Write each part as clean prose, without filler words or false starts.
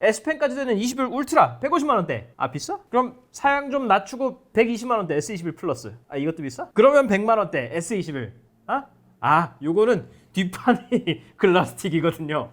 S펜까지 되는 21 울트라 150만 원대. 아 비싸? 그럼 사양 좀 낮추고 120만 원대 S21 플러스. 아 이것도 비싸? 그러면 100만 원대 S21. 요거는 뒷판이 글라스틱이거든요.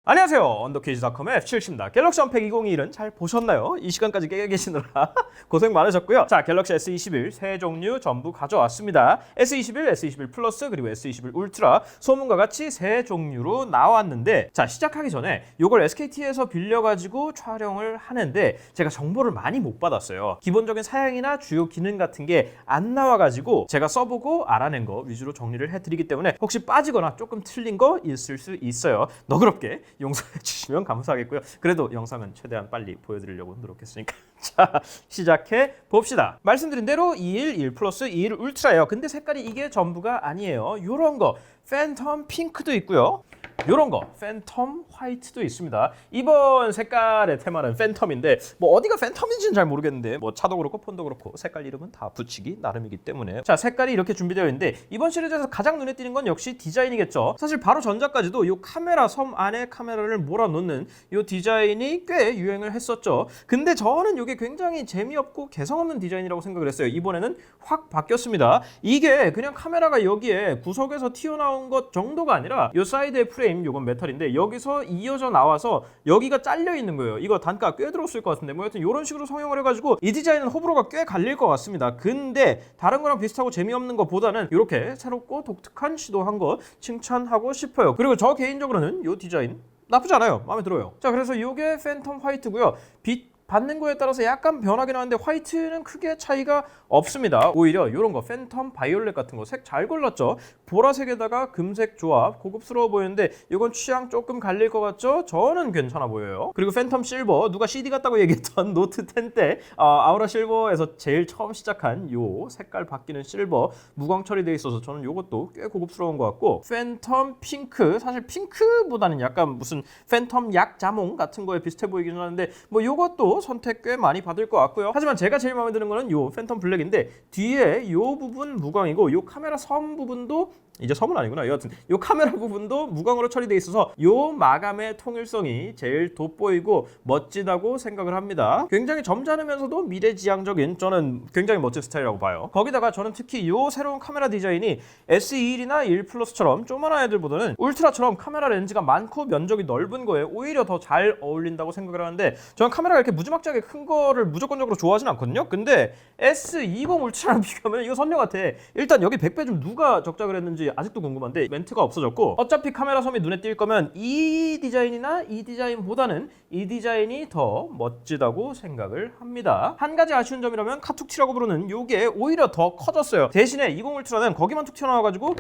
안녕하세요. 언더케이지닷컴의 F7입니다. 갤럭시 언팩 2021은 잘 보셨나요? 이 시간까지 깨어 계시느라 고생 많으셨고요. 자, 갤럭시 S21 세 종류 전부 가져왔습니다. S21, S21 플러스 그리고 S21 울트라 소문과 같이 세 종류로 나왔는데, 자 시작하기 전에 이걸 SKT에서 빌려가지고 촬영을 하는데 제가 정보를 많이 못 받았어요. 기본적인 사양이나 주요 기능 같은 게 안 나와가지고 제가 써보고 알아낸 거 위주로 정리를 해드리기 때문에 혹시 빠지거나 조금 틀린 거 있을 수 있어요. 너그럽게 용서해 주시면 감사하겠고요. 그래도 영상은 최대한 빨리 보여드리려고 노력했으니까 자 시작해 봅시다. 말씀드린 대로 21, 1 플러스, 21 울트라예요. 근데 색깔이 이게 전부가 아니에요. 요런 거 팬텀 핑크도 있고요. 요런 거 팬텀 화이트도 있습니다. 이번 색깔의 테마는 팬텀인데 뭐 어디가 팬텀인지는 잘 모르겠는데 뭐 차도 그렇고 폰도 그렇고 색깔 이름은 다 붙이기 나름이기 때문에 자 색깔이 이렇게 준비되어 있는데 이번 시리즈에서 가장 눈에 띄는 건 역시 디자인이겠죠. 사실 바로 전작까지도 이 카메라 섬 안에 카메라를 몰아놓는 이 디자인이 꽤 유행을 했었죠. 근데 저는 이게 굉장히 재미없고 개성없는 디자인이라고 생각을 했어요. 이번에는 확 바뀌었습니다. 이게 그냥 카메라가 여기에 구석에서 튀어나온 것 정도가 아니라 이 사이드의 프레임 요건 메탈인데 여기서 이어져 나와서 여기가 잘려 있는 거예요. 이거 단가 꽤 들었을 것 같은데 뭐 하여튼 이런 식으로 성형을 해가지고 이 디자인은 호불호가 꽤 갈릴 것 같습니다. 근데 다른 거랑 비슷하고 재미없는 것보다는 이렇게 새롭고 독특한 시도한 거 칭찬하고 싶어요. 그리고 저 개인적으로는 이 디자인 나쁘지 않아요. 마음에 들어요. 자 그래서 이게 팬텀 화이트고요. 빛 받는 거에 따라서 약간 변하긴 하는데 화이트는 크게 차이가 없습니다. 오히려 이런 거 팬텀 바이올렛 같은 거 색 잘 골랐죠. 보라색에다가 금색 조합 고급스러워 보이는데 이건 취향 조금 갈릴 것 같죠? 저는 괜찮아 보여요. 그리고 팬텀 실버 누가 CD 같다고 얘기했던 노트 10 때 아우라 실버에서 제일 처음 시작한 요 색깔 바뀌는 실버 무광 처리되어 있어서 저는 이것도 꽤 고급스러운 것 같고 팬텀 핑크 사실 핑크보다는 약간 무슨 팬텀 약 자몽 같은 거에 비슷해 보이긴 하는데 뭐 이것도 선택 꽤 많이 받을 것 같고요. 하지만 제가 제일 마음에 드는 거는 요 팬텀 블랙인데 뒤에 요 부분 무광이고 요 카메라 섬 부분도 이제 섬은 아니구나. 여하튼 요 카메라 부분도 무광으로 처리되어 있어서 요 마감의 통일성이 제일 돋보이고 멋지다고 생각을 합니다. 굉장히 점잖으면서도 미래지향적인 저는 굉장히 멋진 스타일이라고 봐요. 거기다가 저는 특히 요 새로운 카메라 디자인이 S21이나 1 플러스처럼 조그만한 애들보다는 울트라처럼 카메라 렌즈가 많고 면적이 넓은 거에 오히려 더 잘 어울린다고 생각을 하는데 저는 카메라가 이렇게 무지막지하게 큰 거를 무조건적으로 좋아하진 않거든요. 근데 S20 울트라랑 비교하면 이거 선녀 같아. 일단 여기 100배 좀 누가 적작을 했는지 아직도 궁금한데 멘트가 없어졌고 어차피 카메라 섬이 눈에 띌 거면 이 디자인이나 이 디자인보다는 이 디자인이 더 멋지다고 생각을 합니다. 한 가지 아쉬운 점이라면 카툭티라고 부르는 요게 오히려 더 커졌어요. 대신에 20 울트라는 거기만 툭 튀어나와가지고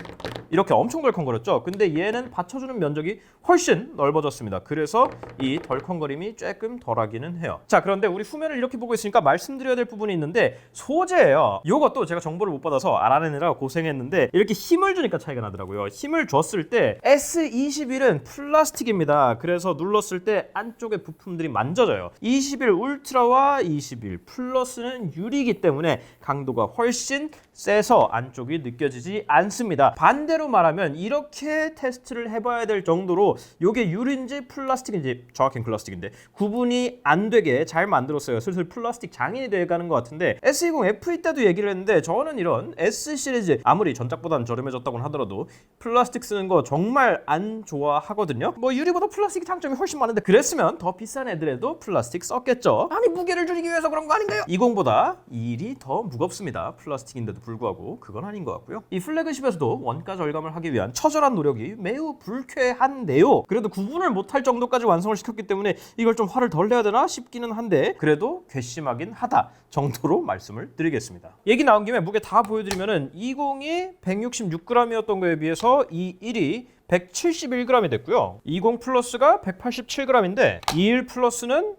이렇게 엄청 덜컹거렸죠. 근데 얘는 받쳐주는 면적이 훨씬 넓어졌습니다. 그래서 이 덜컹거림이 조금 덜하기는 해요. 자 그런데 우리 후면을 이렇게 보고 있으니까 말씀드려야 될 부분이 있는데 소재예요. 요것도 제가 정보를 못 받아서 알아내느라 고생했는데 이렇게 힘을 주니까 차이가 나더라고요. 힘을 줬을 때 S21은 플라스틱입니다. 그래서 눌렀을 때 안쪽에 부품들이 만져져요. 21 울트라와 21 플러스는 유리이기 때문에 강도가 훨씬 세서 안쪽이 느껴지지 않습니다. 반대로 말하면 이렇게 테스트를 해봐야 될 정도로 이게 유리인지 플라스틱인지 정확히는 플라스틱인데 구분이 안 되게 잘 만들었어요. 슬슬 플라스틱 장인이 돼가는 것 같은데 S20FE 때도 얘기를 했는데 저는 이런 S 시리즈 아무리 전작보다는 저렴해졌다고 하더라도 플라스틱 쓰는 거 정말 안 좋아하거든요. 뭐 유리보다 플라스틱 장점이 훨씬 많은데 그랬으면 더 비싼 애들에도 플라스틱 썼겠죠. 아니 무게를 줄이기 위해서 그런 거 아닌가요? 20보다 21이 더 무겁습니다. 플라스틱인데도 불구하고 그건 아닌 것 같고요. 이 플래그십에서도 원가 절감을 하기 위한 처절한 노력이 매우 불쾌한데요. 그래도 구분을 못할 정도까지 완성을 시켰기 때문에 이걸 좀 화를 덜 내야 되나 싶기는 한데 그래도 괘씸하긴 하다 정도로 말씀을 드리겠습니다. 얘기 나온 김에 무게 다 보여드리면은 20이 166g이었던 거에 비해서 21이 171g이 됐고요. 20 플러스가 187g인데 21 플러스는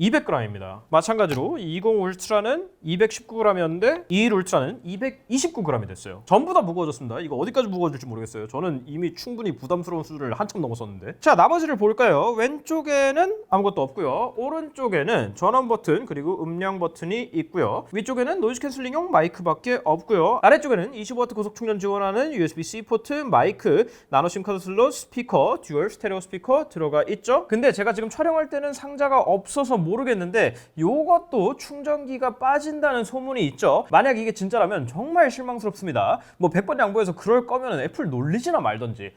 200g입니다. 마찬가지로 20 울트라는 219g이었는데 21 울트라는 229g이 됐어요. 전부 다 무거워졌습니다. 이거 어디까지 무거워질지 모르겠어요. 저는 이미 충분히 부담스러운 수준을 한참 넘었었는데. 자, 나머지를 볼까요? 왼쪽에는 아무것도 없고요. 오른쪽에는 전원 버튼 그리고 음량 버튼이 있고요. 위쪽에는 노이즈 캔슬링용 마이크밖에 없고요. 아래쪽에는 20W 고속 충전 지원하는 USB-C 포트, 마이크, 나노 심카드 슬롯, 스피커, 듀얼 스테레오 스피커 들어가 있죠. 근데 제가 지금 촬영할 때는 상자가 없어서 모르겠는데 요것도 충전기가 빠진다는 소문이 있죠. 만약 이게 진짜라면 정말 실망스럽습니다. 뭐 100번 양보해서 그럴 거면 애플 놀리지나 말던지.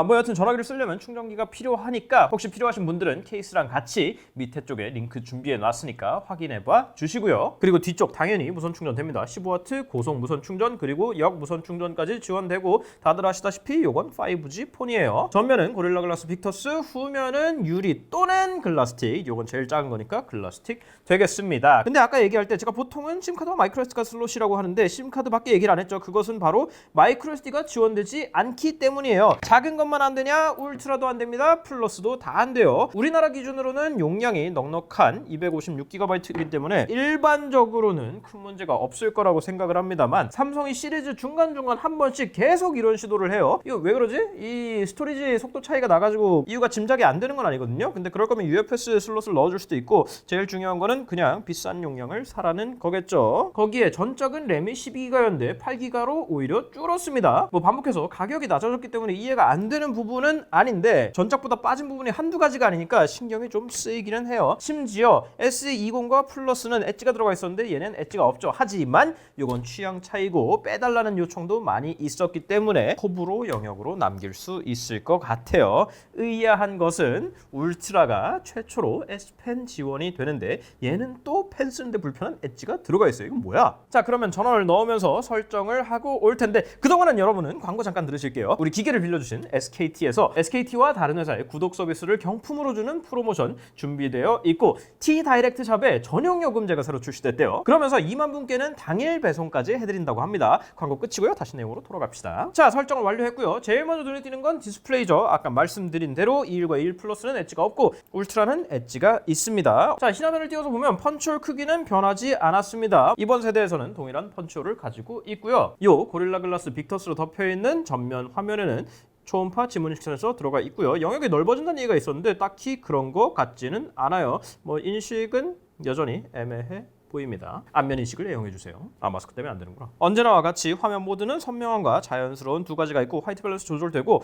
뭐 여튼 전화기를 쓰려면 충전기가 필요하니까 혹시 필요하신 분들은 케이스랑 같이 밑에 쪽에 링크 준비해 놨으니까 확인해 봐 주시고요. 그리고 뒤쪽 당연히 무선 충전 됩니다. 15W 고속 무선 충전 그리고 역 무선 충전까지 지원되고 다들 아시다시피 요건 5G 폰이에요. 전면은 고릴라 글라스 빅터스, 후면은 유리 또는 글라스틱. 요건 제일 작은 거니까 글라스틱 되겠습니다. 근데 아까 얘기할 때 제가 보통은 심카드와 마이크로SD가 슬롯이라고 하는데 심카드밖에 얘기를 안 했죠. 그것은 바로 마이크로SD가 지원되지 않기 때문이에요. 작은 것만 안 되냐? 울트라도 안 됩니다. 플러스도 다 안 돼요. 우리나라 기준으로는 용량이 넉넉한 256GB이기 때문에 일반적으로는 큰 문제가 없을 거라고 생각을 합니다만 삼성이 시리즈 중간중간 한 번씩 계속 이런 시도를 해요. 이거 왜 그러지? 이 스토리지 속도 차이가 나가지고 이유가 짐작이 안 되는 건 아니거든요. 근데 그럴 거면 UFS 슬롯을 넣어줄 수도 있고 제일 중요한 거는 그냥 비싼 용량을 사라는 거겠죠. 거기에 전적은 램이 12기가였는데 8기가로 오히려 줄었습니다. 뭐 반복해서 가격이 낮아졌기 때문에 이해가 안 되는 부분은 아닌데 전작보다 빠진 부분이 한두 가지가 아니니까 신경이 좀 쓰이기는 해요. 심지어 S20과 플러스는 엣지가 들어가 있었는데 얘는 엣지가 없죠. 하지만 이건 취향 차이고 빼달라는 요청도 많이 있었기 때문에 호불호 영역으로 남길 수 있을 것 같아요. 의아한 것은 울트라가 최초로 S펜 지원이 되는데 얘는 또 펜 쓰는데 불편한 엣지가 들어가 있어요. 이건 뭐야? 자, 그러면 전원을 넣으면서 설정을 하고 올 텐데 그동안은 여러분은 광고 잠깐 들으실게요. 우리 기계를 빌려주신 SKT에서 SKT와 다른 회사의 구독 서비스를 경품으로 주는 프로모션 준비되어 있고 T-다이렉트 샵에 전용 요금제가 새로 출시됐대요. 그러면서 2만 분께는 당일 배송까지 해드린다고 합니다. 광고 끝이고요. 다시 내용으로 돌아갑시다. 자, 설정을 완료했고요. 제일 먼저 눈에 띄는 건 디스플레이죠. 아까 말씀드린 대로 21과 21 플러스는 엣지가 없고 울트라는 엣지가 있습니다. 자, 신화면을 띄워서 보면 펀치홀 크기는 변하지 않았습니다. 이번 세대에서는 동일한 펀치홀을 가지고 있고요. 요 고릴라 글라스 빅터스로 덮여있는 전면 화면에는 초음파 지문인식 센서 들어가 있고요. 영역이 넓어진다는 얘기가 있었는데 딱히 그런 거 같지는 않아요. 뭐 인식은 여전히 애매해 보입니다. 안면 인식을 애용해 주세요. 마스크 때문에 안 되는구나. 언제나와 같이 화면 모드는 선명함과 자연스러운 두 가지가 있고 화이트 밸런스 조절되고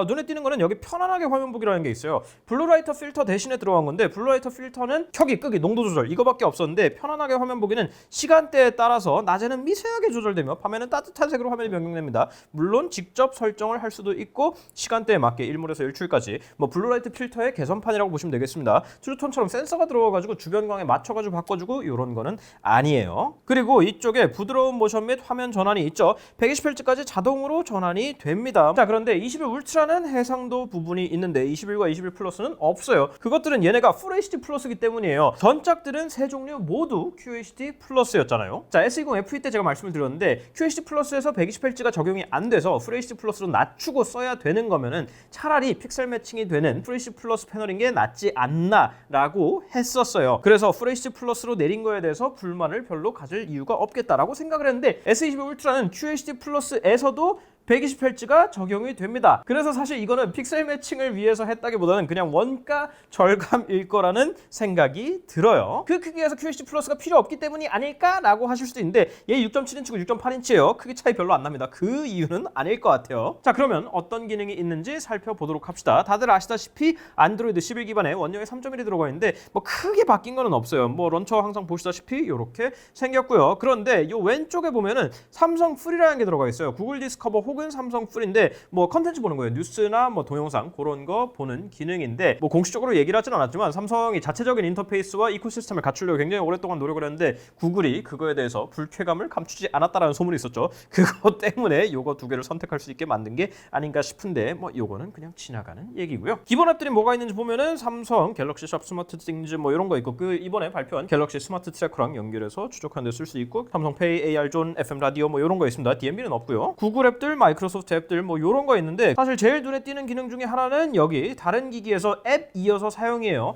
눈에 띄는 거는 여기 편안하게 화면 보기라는 게 있어요. 블루라이터 필터 대신에 들어간 건데 블루라이터 필터는 켜기, 끄기, 농도 조절 이거밖에 없었는데 편안하게 화면 보기는 시간대에 따라서 낮에는 미세하게 조절되며 밤에는 따뜻한 색으로 화면이 변경됩니다. 물론 직접 설정을 할 수도 있고 시간대에 맞게 1몰에서 1초까지 뭐 블루라이트 필터의 개선판이라고 보시면 되겠습니다. 트루톤처럼 센서가 들어가가지고 주변광에 맞춰가지고 바꿔주고 이런 거 아니에요. 그리고 이쪽에 부드러운 모션 및 화면 전환이 있죠. 120Hz까지 자동으로 전환이 됩니다. 자, 그런데 21 울트라는 해상도 부분이 있는데 21과 21 플러스는 없어요. 그것들은 얘네가 풀 HD 플러스이기 때문이에요. 전작들은 세 종류 모두 QHD 플러스였잖아요. 자, S20 FE 때 제가 말씀을 드렸는데 QHD 플러스에서 120Hz가 적용이 안 돼서 풀 HD 플러스로 낮추고 써야 되는 거면은 차라리 픽셀 매칭이 되는 풀 HD 플러스 패널인 게 낫지 않나 라고 했었어요. 그래서 풀 HD 플러스로 내린 거에 대해서 불만을 별로 가질 이유가 없겠다라고 생각을 했는데 S22 울트라는 QHD 플러스에서도 120Hz가 적용이 됩니다. 그래서 사실 이거는 픽셀 매칭을 위해서 했다기보다는 그냥 원가 절감일 거라는 생각이 들어요. 그 크기에서 QHD 플러스가 필요 없기 때문이 아닐까라고 하실 수도 있는데 얘 6.7인치고 6.8인치예요. 크기 차이 별로 안 납니다. 그 이유는 아닐 것 같아요. 자, 그러면 어떤 기능이 있는지 살펴보도록 합시다. 다들 아시다시피 안드로이드 11 기반에 원형에 3.1이 들어가 있는데 뭐 크게 바뀐 거는 없어요. 뭐 런처 항상 보시다시피 이렇게 생겼고요. 그런데 이 왼쪽에 보면은 삼성 풀이라는 게 들어가 있어요. 구글 디스커버 혹은 삼성 풀인데 뭐 컨텐츠 보는 거예요. 뉴스나 뭐 동영상 그런 거 보는 기능인데 뭐 공식적으로 얘기를 하진 않았지만 삼성이 자체적인 인터페이스와 이코시스템을 갖추려고 굉장히 오랫동안 노력을 했는데 구글이 그거에 대해서 불쾌감을 감추지 않았다라는 소문이 있었죠. 그거 때문에 요거 두 개를 선택할 수 있게 만든 게 아닌가 싶은데 뭐 요거는 그냥 지나가는 얘기고요. 기본 앱들이 뭐가 있는지 보면은 삼성 갤럭시 샵 스마트 띵즈 뭐 이런 거 있고 그 이번에 발표한 갤럭시 스마트 트래커랑 연결해서 추적하는 데 쓸 수 있고 삼성 페이, AR 존, FM 라디오 뭐 이런 거 있습니다. DMB는 없고요. 구글 앱들 마이크로소프트 앱들 뭐 요런 거 있는데 사실 제일 눈에 띄는 기능 중에 하나는 여기 다른 기기에서 앱 이어서 사용이에요.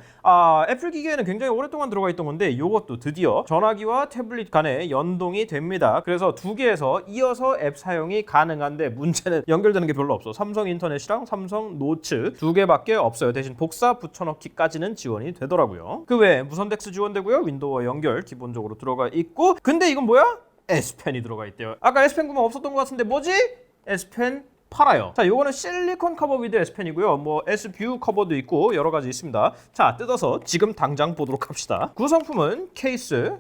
애플 기기에는 굉장히 오랫동안 들어가 있던 건데 요것도 드디어 전화기와 태블릿 간에 연동이 됩니다. 그래서 두 개에서 이어서 앱 사용이 가능한데 문제는 연결되는 게 별로 없어. 삼성 인터넷이랑 삼성 노츠 두 개밖에 없어요. 대신 복사 붙여넣기까지는 지원이 되더라고요. 그 외에 무선 덱스 지원되고요. 윈도우와 연결 기본적으로 들어가 있고 근데 이건 뭐야? S펜이 들어가 있대요. 아까 S펜 구멍 없었던 것 같은데 뭐지? S펜 팔아요. 자, 요거는 실리콘 커버 위드 S펜이고요. 뭐 S뷰 커버도 있고 여러 가지 있습니다. 자, 뜯어서 지금 당장 보도록 합시다. 구성품은 케이스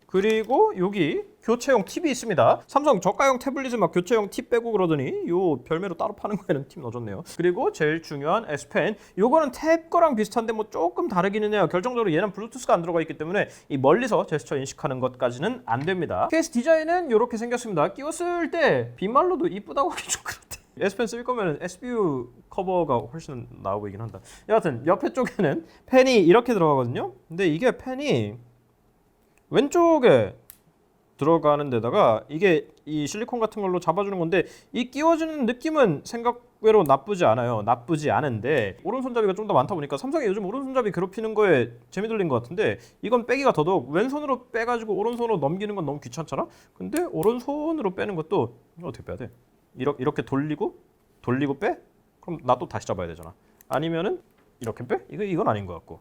그리고 여기 교체용 팁이 있습니다. 삼성 저가형 태블릿은 막 교체용 팁 빼고 그러더니 요 별매로 따로 파는 거에는 팁 넣어줬네요. 그리고 제일 중요한 S펜. 요거는 탭 거랑 비슷한데 뭐 조금 다르기는 해요. 결정적으로 얘는 블루투스가 안 들어가 있기 때문에 이 멀리서 제스처 인식하는 것까지는 안 됩니다. 케이스 디자인은 이렇게 생겼습니다. 끼웠을 때 빈말로도 이쁘다고 하기 좀 그렇대. S펜 쓸 거면 S뷰 커버가 훨씬 나아 보이긴 한다. 여하튼 옆에 쪽에는 펜이 이렇게 들어가거든요. 근데 이게 펜이 왼쪽에 들어가는 데다가 이게 이 실리콘 같은 걸로 잡아주는 건데 이 끼워주는 느낌은 생각외로 나쁘지 않아요. 나쁘지 않은데 오른손잡이가 좀 더 많다 보니까 삼성이 요즘 오른손잡이 괴롭히는 거에 재미 들린 것 같은데 이건 빼기가 더더욱 왼손으로 빼가지고 오른손으로 넘기는 건 너무 귀찮잖아. 근데 오른손으로 빼는 것도 어떻게 빼야 돼? 이렇게 돌리고 빼? 그럼 나 또 다시 잡아야 되잖아. 아니면은 이렇게 빼? 이건 아닌 것 같고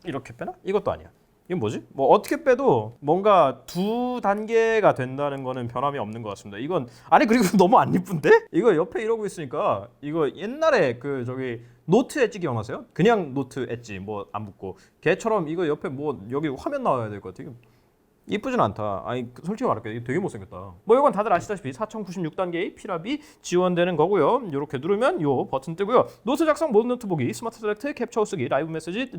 이렇게 빼나? 이것도 아니야. 이건 뭐지? 뭐 어떻게 빼도 뭔가 두 단계가 된다는 거는 변함이 없는 것 같습니다. 이건 아니 그리고 너무 안 이쁜데? 이거 옆에 이러고 있으니까 이거 옛날에 그 저기 노트 엣지 기억나세요? 그냥 노트 엣지 뭐 안 붙고 걔처럼 이거 옆에 뭐 여기 화면 나와야 될 것 같아. 이쁘진 않다. 아니 솔직히 말할게 이게 되게 못생겼다. 뭐 이건 다들 아시다시피 4096단계의 피랍이 지원되는 거고요. 이렇게 누르면 요 버튼 뜨고요. 노트 작성, 모든 노트보기, 스마트 셀렉트, 캡처 쓰기, 라이브 메시지,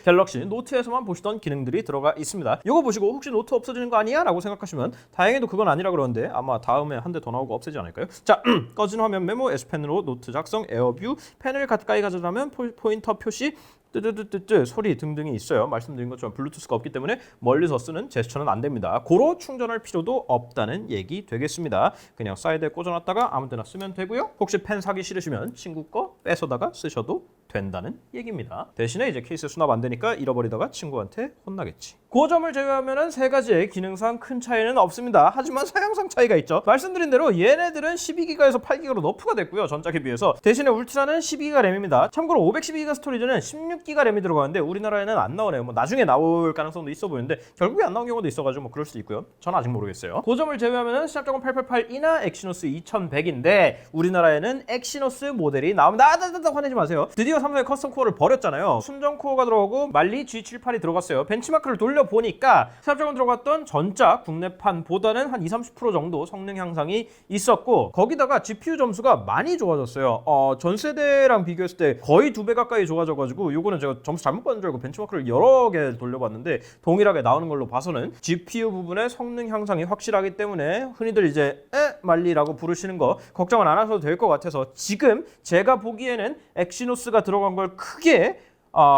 갤럭시 노트에서만 보시던 기능들이 들어가 있습니다. 이거 보시고 혹시 노트 없어지는 거 아니야? 라고 생각하시면 다행히도 그건 아니라 그러는데 아마 다음에 한 대 더 나오고 없애지 않을까요? 자, 꺼진 화면 메모, S펜으로 노트 작성, 에어뷰, 펜을 가까이 가져가면 포인터 표시, 뜨뜨뜨뜨 소리 등등이 있어요. 말씀드린 것처럼 블루투스가 없기 때문에 멀리서 쓰는 제스처는 안 됩니다. 고로 충전할 필요도 없다는 얘기 되겠습니다. 그냥 사이드에 꽂아놨다가 아무 데나 쓰면 되고요. 혹시 펜 사기 싫으시면 친구 거 뺏어다가 쓰셔도 된다는 얘기입니다. 대신에 이제 케이스 수납 안 되니까 잃어버리다가 친구한테 혼나겠지. 그 점을 제외하면은 세 가지의 기능상 큰 차이는 없습니다. 하지만 사양상 차이가 있죠. 말씀드린 대로 얘네들은 12기가에서 8기가로 너프가 됐고요. 전작에 비해서. 대신에 울트라는 12기가 램입니다. 참고로 512기가 스토리지는 16기가 램이 들어가는데 우리나라에는 안 나오네요. 뭐 나중에 나올 가능성도 있어 보이는데 결국에 안 나온 경우도 있어가지고 뭐 그럴 수도 있고요. 저는 아직 모르겠어요. 그 점을 제외하면은 스냅드래곤 888이나 엑시노스 2100인데 우리나라에는 엑시노스 모델이 나옵니다. 화내지 마세요. 드디어 삼성의 커스텀 코어를 버렸잖아요. 순정 코어가 들어가고 말리 G78이 들어갔어요. 벤치마크를 돌려보니까 스냅드래곤 들어갔던 전작 국내판보다는 한 20-30% 정도 성능 향상이 있었고 거기다가 GPU 점수가 많이 좋아졌어요. 전 세대랑 비교했을 때 거의 2배 가까이 좋아져가지고 요거는 제가 점수 잘못 받은 줄 알고 벤치마크를 여러 개 돌려봤는데 동일하게 나오는 걸로 봐서는 GPU 부분의 성능 향상이 확실하기 때문에 흔히들 이제 말리라고 부르시는 거 걱정은 안 하셔도 될 것 같아서 지금 제가 보기에는 엑시노스가 들어간 걸 크게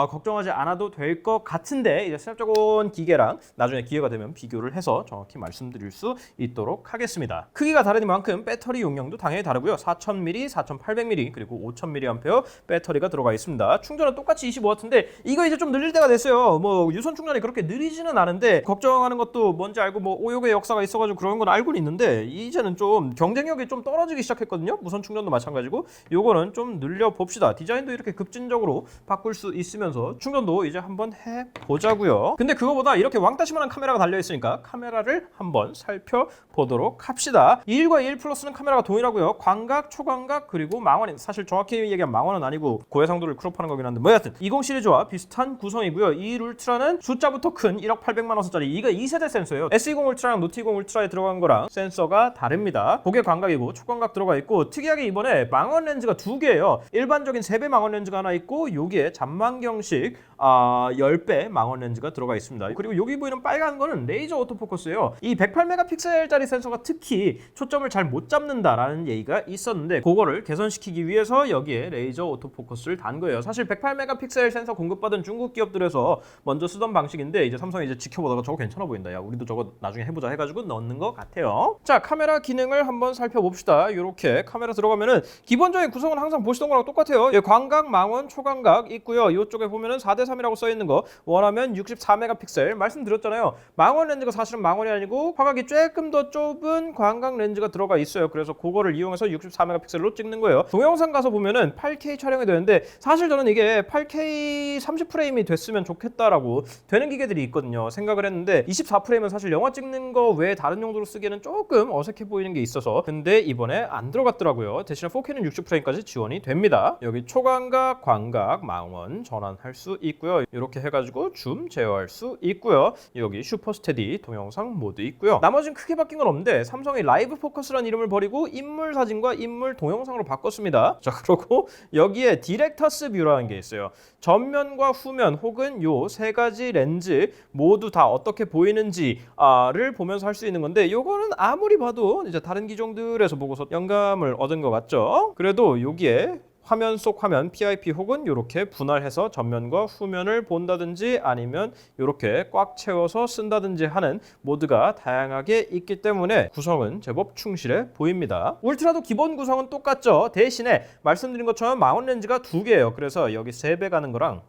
걱정하지 않아도 될 것 같은데 이제 스냅드래곤 기계랑 나중에 기회가 되면 비교를 해서 정확히 말씀드릴 수 있도록 하겠습니다. 크기가 다르니만큼 배터리 용량도 당연히 다르고요. 4000mAh, 4800mAh 그리고 5000mAh 배터리가 들어가 있습니다. 충전은 똑같이 25W인데 이거 이제 좀 늘릴 때가 됐어요. 뭐 유선 충전이 그렇게 느리지는 않은데 걱정하는 것도 뭔지 알고 뭐 오욕의 역사가 있어가지고 그런 건 알고는 있는데 이제는 좀 경쟁력이 좀 떨어지기 시작했거든요. 무선 충전도 마찬가지고 요거는 좀 늘려봅시다. 디자인도 이렇게 급진적으로 바꿀 수 있으면서 충전도 이제 한번 해보자고요. 근데 그거보다 이렇게 왕따시만한 카메라가 달려있으니까 카메라를 한번 살펴보도록 합시다. 21과 21 플러스는 카메라가 동일하고요. 광각, 초광각 그리고 망원, 사실 정확히 얘기하면 망원은 아니고 고해상도를 크롭하는 거긴 한데 뭐 여하튼 20 시리즈와 비슷한 구성이고요. 21 울트라는 숫자부터 큰 1억 800만 원짜리 이거 2세대 센서예요. S20 울트라랑 노트 20 울트라에 들어간 거랑 센서가 다릅니다. 고개 광각이고 초광각 들어가 있고 특이하게 이번에 망원 렌즈가 두 개예요. 일반적인 3배 망원 렌즈가 하나 있고 여기에 잔망 망원경식 10배 망원 렌즈가 들어가 있습니다. 그리고 여기 보이는 빨간 거는 레이저 오토포커스예요. 이 108메가픽셀짜리 센서가 특히 초점을 잘 못 잡는다라는 얘기가 있었는데 그거를 개선시키기 위해서 여기에 레이저 오토포커스를 단 거예요. 사실 108메가픽셀 센서 공급받은 중국 기업들에서 먼저 쓰던 방식인데 이제 삼성이 이제 지켜보다가 저거 괜찮아 보인다. 야, 우리도 저거 나중에 해보자 해가지고 넣는 것 같아요. 자, 카메라 기능을 한번 살펴봅시다. 이렇게 카메라 들어가면은 기본적인 구성은 항상 보시던 거랑 똑같아요. 예, 광각, 망원, 초광각 있고요. 이쪽에 보면은 4:3이라고 써 있는 거 원하면 64메가픽셀 말씀드렸잖아요. 망원 렌즈가 사실은 망원이 아니고 화각이 조금 더 좁은 광각 렌즈가 들어가 있어요. 그래서 그거를 이용해서 64메가픽셀로 찍는 거예요. 동영상 가서 보면은 8K 촬영이 되는데 사실 저는 이게 8K 30프레임이 됐으면 좋겠다라고 되는 기계들이 있거든요. 생각을 했는데 24프레임은 사실 영화 찍는 거 외에 다른 용도로 쓰기에는 조금 어색해 보이는 게 있어서 근데 이번에 안 들어갔더라고요. 대신에 4K는 60프레임까지 지원이 됩니다. 여기 초광각, 광각, 망원 전환할 수 있고요. 이렇게 해가지고 줌 제어할 수 있고요. 여기 슈퍼 스테디 동영상 모드 있고요. 나머지는 크게 바뀐 건 없는데 삼성이 라이브 포커스라는 이름을 버리고 인물 사진과 인물 동영상으로 바꿨습니다. 자, 그리고 여기에 디렉터스 뷰라는 게 있어요. 전면과 후면 혹은 요 세 가지 렌즈 모두 다 어떻게 보이는지를 보면서 할 수 있는 건데 요거는 아무리 봐도 이제 다른 기종들에서 보고서 영감을 얻은 것 같죠. 그래도 여기에 화면 속 화면 PIP 혹은 이렇게 분할해서 전면과 후면을 본다든지 아니면 이렇게 꽉 채워서 쓴다든지 하는 모드가 다양하게 있기 때문에 구성은 제법 충실해 보입니다. 울트라도 기본 구성은 똑같죠. 대신에 말씀드린 것처럼 망원 렌즈가 2개예요. 그래서 여기 3배 가는 거랑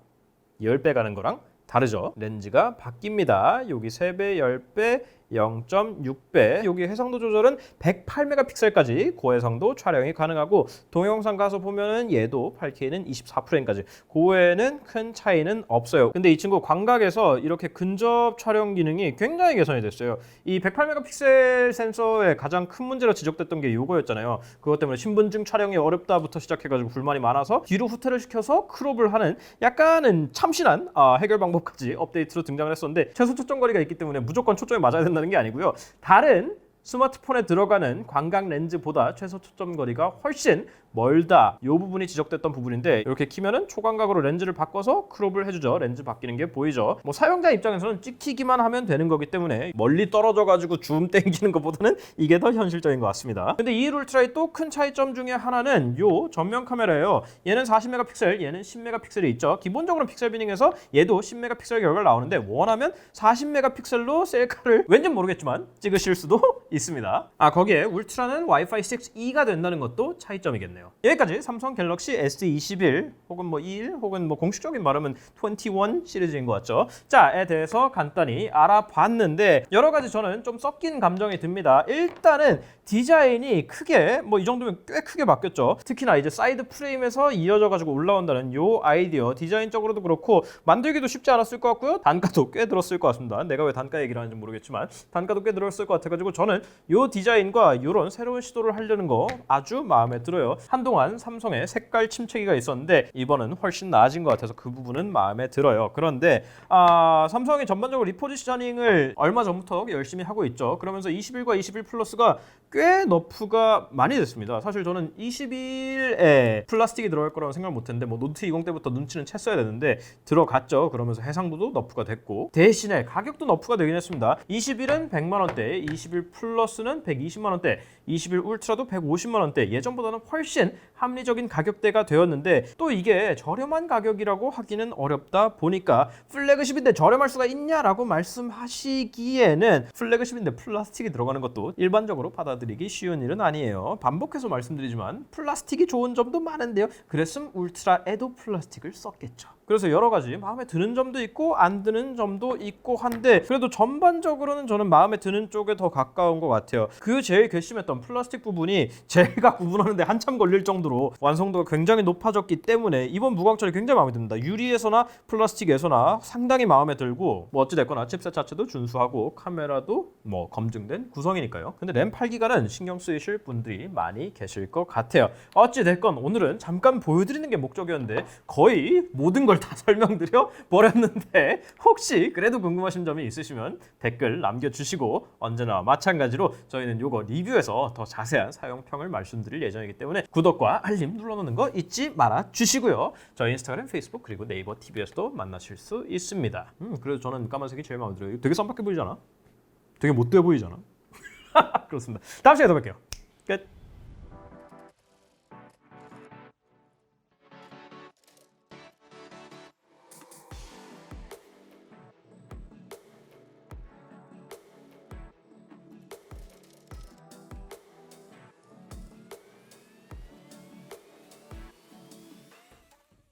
10배 가는 거랑 다르죠. 렌즈가 바뀝니다. 여기 3배, 10배, 0.6배. 여기 해상도 조절은 108메가픽셀까지 고해상도 촬영이 가능하고 동영상 가서 보면은 얘도 8K는 24프레임까지 고해는 큰 차이는 없어요. 근데 이 친구 광각에서 이렇게 근접 촬영 기능이 굉장히 개선이 됐어요. 이 108메가픽셀 센서의 가장 큰 문제로 지적됐던 게 이거였잖아요. 그것 때문에 신분증 촬영이 어렵다부터 시작해가지고 불만이 많아서 뒤로 후퇴를 시켜서 크롭을 하는 약간은 참신한 해결 방법까지 업데이트로 등장을 했었는데 최소 초점거리가 있기 때문에 무조건 초점이 맞아야 된다는 게 아니고요. 다른 스마트폰에 들어가는 광각 렌즈보다 최소 초점 거리가 훨씬 멀다. 이 부분이 지적됐던 부분인데 이렇게 키면은 초광각으로 렌즈를 바꿔서 크롭을 해주죠. 렌즈 바뀌는 게 보이죠. 뭐 사용자 입장에서는 찍히기만 하면 되는 거기 때문에 멀리 떨어져 가지고 줌 땡기는 것보다는 이게 더 현실적인 것 같습니다. 근데 이 울트라의 또 큰 차이점 중에 하나는 요 전면 카메라예요. 얘는 40메가픽셀, 얘는 10메가픽셀이 있죠. 기본적으로 픽셀 비닝에서 얘도 10메가픽셀 결과가 나오는데 원하면 40메가픽셀로 셀카를 왠지 모르겠지만 찍으실 수도 있습니다. 거기에 울트라는 와이파이 6E가 된다는 것도 차이점이겠네요. 여기까지 삼성 갤럭시 S21 혹은 뭐 21 혹은 뭐 공식적인 말하면 21 시리즈인 것 같죠. 자에 대해서 간단히 알아봤는데 여러 가지 저는 좀 섞인 감정이 듭니다. 일단은 디자인이 크게 뭐 이 정도면 꽤 크게 바뀌었죠. 특히나 이제 사이드 프레임에서 이어져 가지고 올라온다는 요 아이디어 디자인적으로도 그렇고 만들기도 쉽지 않았을 것 같고요. 단가도 꽤 들었을 것 같습니다. 내가 왜 단가 얘기를 하는지 모르겠지만 단가도 꽤 들었을 것 같아가지고 저는 요 디자인과 이런 새로운 시도를 하려는 거 아주 마음에 들어요. 한동안 삼성의 색깔 침체기가 있었는데 이번은 훨씬 나아진 것 같아서 그 부분은 마음에 들어요. 그런데 삼성이 전반적으로 리포지셔닝을 얼마 전부터 열심히 하고 있죠. 그러면서 21과 21 플러스가 꽤 너프가 많이 됐습니다. 사실 저는 21에 플라스틱이 들어갈 거라고 생각을 못했는데 뭐 노트 20 때부터 눈치는 챘어야 되는데 들어갔죠. 그러면서 해상도도 너프가 됐고 대신에 가격도 너프가 되긴 했습니다. 21은 100만 원대, 21 플러스는 120만 원대, 21 울트라도 150만 원대. 예전보다는 훨씬 합리적인 가격대가 되었는데 또 이게 저렴한 가격이라고 하기는 어렵다 보니까 플래그십인데 저렴할 수가 있냐라고 말씀하시기에는 플래그십인데 플라스틱이 들어가는 것도 일반적으로 받아들이기 쉬운 일은 아니에요. 반복해서 말씀드리지만 플라스틱이 좋은 점도 많은데요. 그랬으면 울트라에도 플라스틱을 썼겠죠. 그래서 여러 가지 마음에 드는 점도 있고 안 드는 점도 있고 한데 그래도 전반적으로는 저는 마음에 드는 쪽에 더 가까운 것 같아요. 그 제일 괘씸했던 플라스틱 부분이 제가 구분하는데 한참 걸릴 정도로 완성도가 굉장히 높아졌기 때문에 이번 무광철이 굉장히 마음에 듭니다. 유리에서나 플라스틱에서나 상당히 마음에 들고 뭐 어찌됐거나 칩셋 자체도 준수하고 카메라도 뭐 검증된 구성이니까요. 근데 램 8기가는 신경 쓰이실 분들이 많이 계실 것 같아요. 어찌됐건 오늘은 잠깐 보여드리는 게 목적이었는데 거의 모든 걸 다 설명드려 버렸는데 혹시 그래도 궁금하신 점이 있으시면 댓글 남겨주시고 언제나 마찬가지로 저희는 요거 리뷰에서 더 자세한 사용평을 말씀드릴 예정이기 때문에 구독과 알림 눌러놓는 거 잊지 말아 주시고요. 저희 인스타그램, 페이스북 그리고 네이버 TV에서도 만나실 수 있습니다. 그래서 저는 까만색이 제일 마음에 들어요. 되게 쌈박해 보이잖아. 되게 못돼 보이잖아. 그렇습니다. 다음 시간에 더 뵐게요. 끝.